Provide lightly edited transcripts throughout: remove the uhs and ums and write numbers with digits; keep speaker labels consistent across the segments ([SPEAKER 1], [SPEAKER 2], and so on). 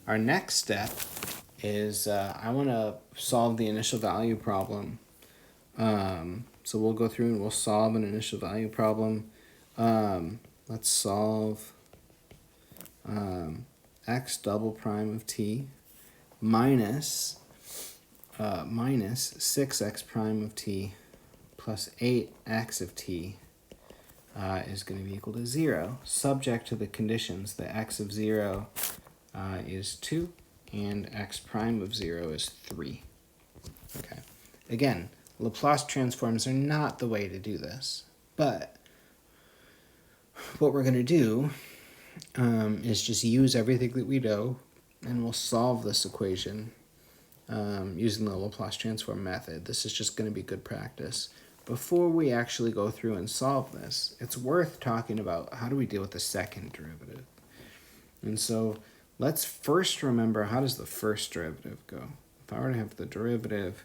[SPEAKER 1] our next step is I want to solve the initial value problem. So we'll go through and we'll solve an initial value problem. Let's solve x double prime of t minus 6x prime of t plus 8x of t is going to be equal to 0, subject to the conditions that x of 0 is 2 and x prime of 0 is 3. Okay. Again, Laplace transforms are not the way to do this, but what we're going to do is just use everything that we know, and we'll solve this equation using the Laplace transform method. This is just going to be good practice. Before we actually go through and solve this, it's worth talking about how do we deal with the second derivative. And so let's first remember, how does the first derivative go? If I were to have the derivative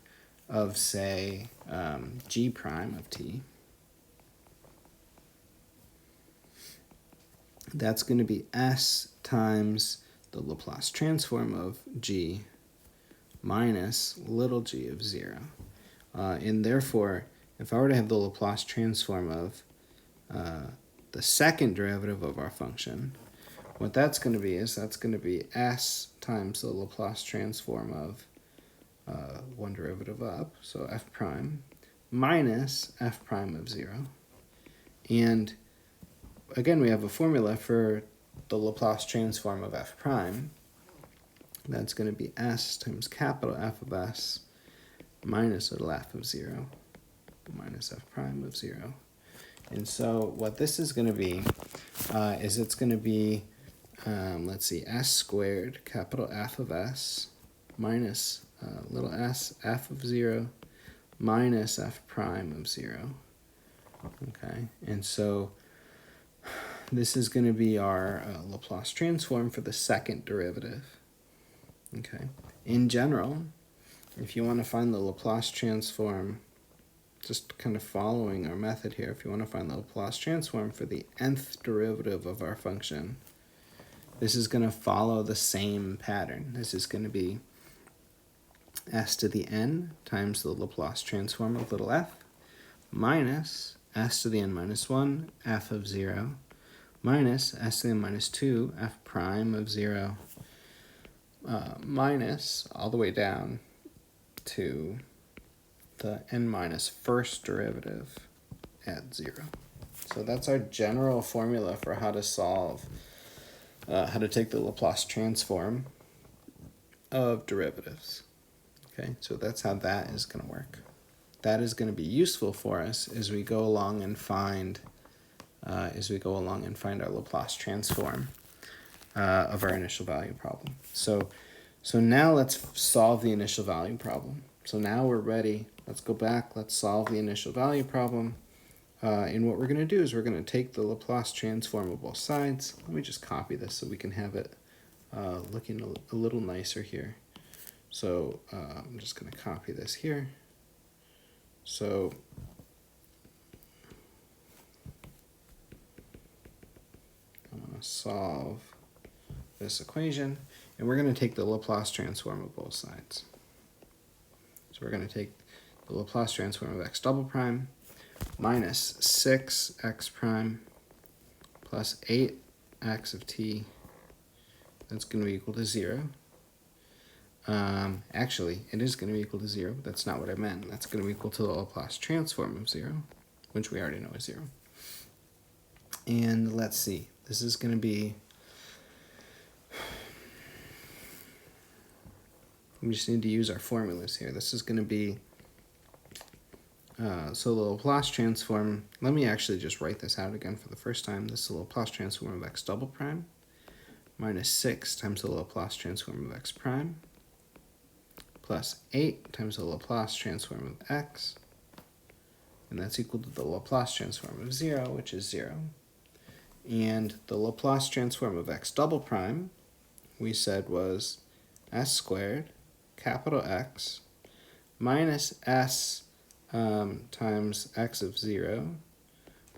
[SPEAKER 1] of, say, g prime of t, that's going to be s times the Laplace transform of g minus little g of 0. And therefore, if I were to have the Laplace transform of the second derivative of our function, what that's going to be is that's going to be s times the Laplace transform of one derivative up, so f prime, minus f prime of 0. And again, we have a formula for the Laplace transform of f prime. That's going to be s times capital F of s minus little f of 0 minus f prime of 0. And so what this is going to be is it's going to be, let's see, s squared capital F of s minus little s f of 0 minus f prime of 0. Okay, and so this is going to be our Laplace transform for the second derivative. Okay, in general, if you want to find the Laplace transform, just kind of following our method here, if you want to find the Laplace transform for the nth derivative of our function, this is going to follow the same pattern. This is going to be s to the n times the Laplace transform of little f minus s to the n minus 1 f of 0 minus s to the n minus 2 f prime of 0 minus all the way down to the n minus first derivative at 0. So that's our general formula for how to solve, how to take the Laplace transform of derivatives. Okay, so that's how that is going to work. That is going to be useful for us as we go along and find our Laplace transform of our initial value problem. So now let's solve the initial value problem. So now we're ready. Let's go back. Let's solve the initial value problem. And what we're going to do is we're going to take the Laplace transform of both sides. Let me just copy this so we can have it looking a little nicer here. So I'm just going to copy this here. So I'm going to solve this equation, and we're going to take the Laplace transform of both sides. So we're going to take the Laplace transform of x double prime minus 6x prime plus 8x of t. That's going to be equal to 0. Actually, it is going to be equal to 0, but that's not what I meant. That's going to be equal to the Laplace transform of 0, which we already know is 0. And let's see. This is going to be... We just need to use our formulas here. This is going to be... so the Laplace transform... Let me actually just write this out again for the first time. This is the Laplace transform of x double prime minus 6 times the Laplace transform of x prime plus 8 times the Laplace transform of x, and that's equal to the Laplace transform of 0, which is 0. And the Laplace transform of x double prime, we said, was s squared, capital X, minus s times x of 0,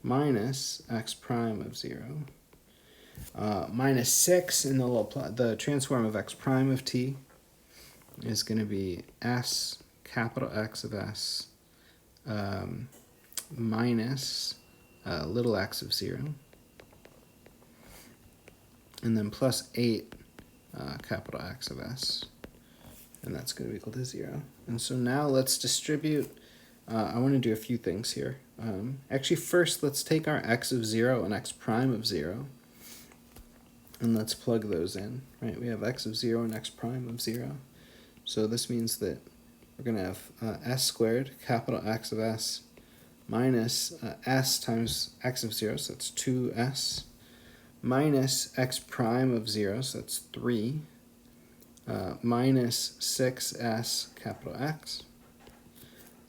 [SPEAKER 1] minus x prime of 0, Minus 6 in the transform of x prime of t is going to be s capital X of s minus little x of 0. And then plus 8 capital X of s. And that's going to be equal to 0. And so now let's distribute. I want to do a few things here. Actually, first, let's take our x of 0 and x prime of 0. And let's plug those in. Right? We have x of 0 and x prime of 0. So this means that we're going to have s squared, capital X of s, minus s times x of 0, so that's 2s, minus x prime of 0, so that's 3, minus 6s capital X.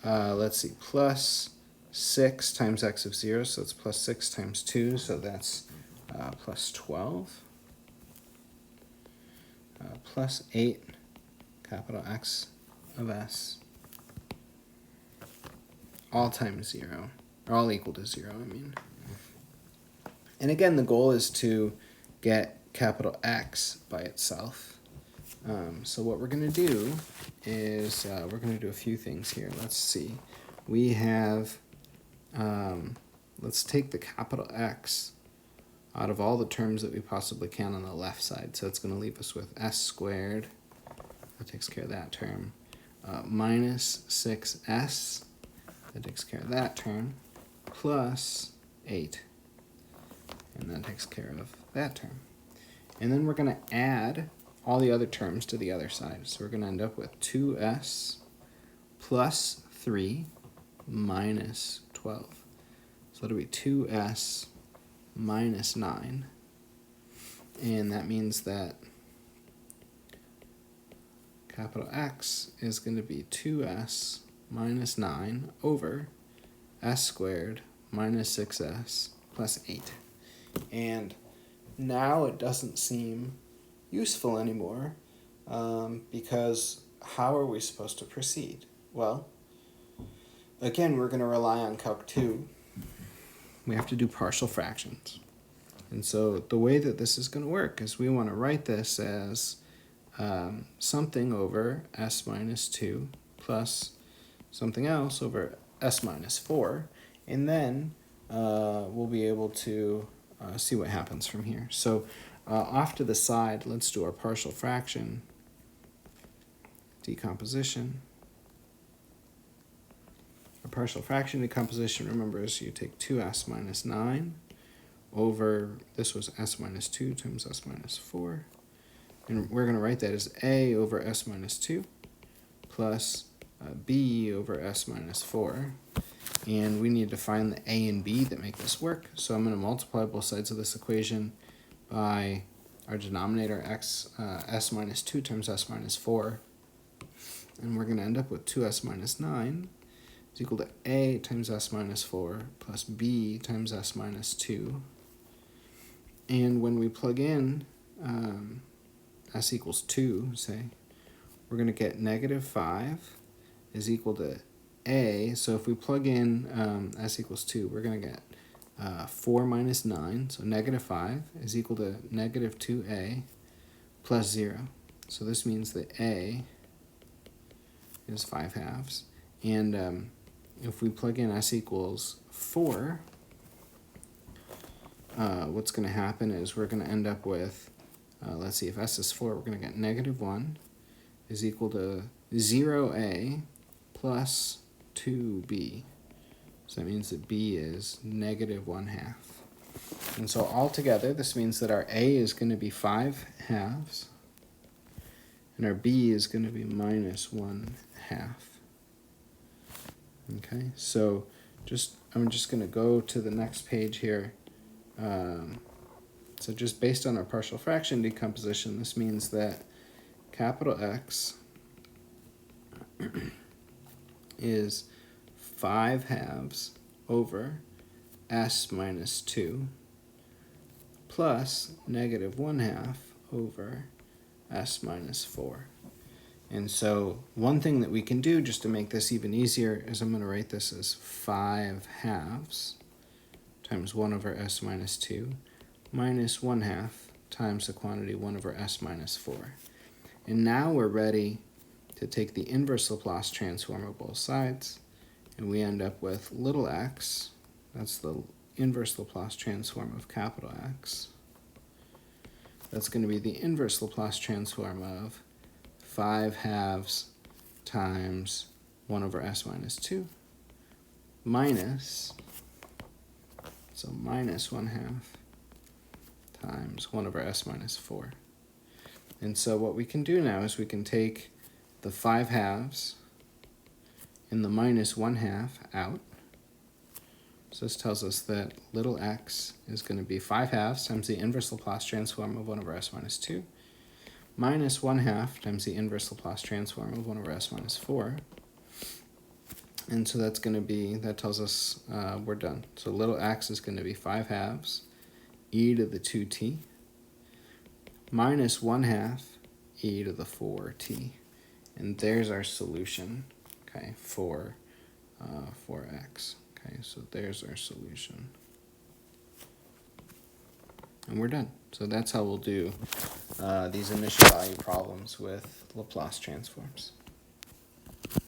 [SPEAKER 1] Let's see, plus 6 times x of 0, so it's plus 6 times 2, so that's plus 12. Plus 8 capital X of s, all times 0, or all equal to 0, I mean. And again, the goal is to get capital X by itself. So what we're going to do is we're going to do a few things here. Let's see. We have, let's take the capital X out of all the terms that we possibly can on the left side. So it's going to leave us with s squared. That takes care of that term. Minus 6s. That takes care of that term. Plus 8. And that takes care of that term. And then we're going to add all the other terms to the other side. So we're going to end up with 2s plus 3 minus 12. So it'll be 2s minus 9. And that means that capital X is going to be 2s minus 9 over s squared minus 6s plus 8. And now it doesn't seem useful anymore because how are we supposed to proceed? Well, again, we're going to rely on Calc 2. We have to do partial fractions. And so the way that this is going to work is we want to write this as something over s minus 2 plus something else over s minus 4. And then we'll be able to see what happens from here. So off to the side, let's do our partial fraction decomposition. Our partial fraction decomposition, remember, is you take 2s minus 9 over, this was s minus 2 times s minus 4. And we're going to write that as a over s minus 2 plus b over s minus 4. And we need to find the a and b that make this work. So I'm going to multiply both sides of this equation by our denominator s minus 2 times s minus 4. And we're going to end up with 2s minus 9 is equal to a times s minus 4 plus b times s minus 2. And when we plug in s equals 2, say, we're going to get negative 5 is equal to a. So if we plug in s equals 2, we're going to get 4 minus 9, so negative 5 is equal to negative 2a plus 0. So this means that a is 5 halves. And if we plug in s equals 4, what's going to happen is we're going to end up with, let's see, if s is 4, we're going to get negative 1 is equal to 0a plus 2b. So that means that b is negative 1/2. And so altogether, this means that our a is going to be 5 halves, and our b is going to be minus 1/2. Okay, so I'm just going to go to the next page here. So just based on our partial fraction decomposition, this means that capital X is 5 halves over s minus 2 plus negative 1/2 over s minus 4. And so one thing that we can do just to make this even easier is I'm going to write this as 5 halves times 1 over s minus 2 minus 1/2 times the quantity 1 over s minus 4. And now we're ready to take the inverse Laplace transform of both sides, and we end up with little x, that's the inverse Laplace transform of capital X. That's going to be the inverse Laplace transform of 5/2 times 1 over s minus 2 minus, so minus 1/2 times 1 over s minus 4. And so what we can do now is we can take the 5/2 and the minus 1/2 out. So this tells us that little x is going to be 5/2 times the inverse Laplace transform of 1 over s minus 2 minus 1/2 times the inverse Laplace transform of 1 over s minus 4. And so that's going to be, that tells us we're done. So little x is going to be 5/2 e to the 2t minus 1/2 e to the 4t. And there's our solution, okay, for x. Okay, so there's our solution. And we're done. So that's how we'll do these initial value problems with Laplace transforms.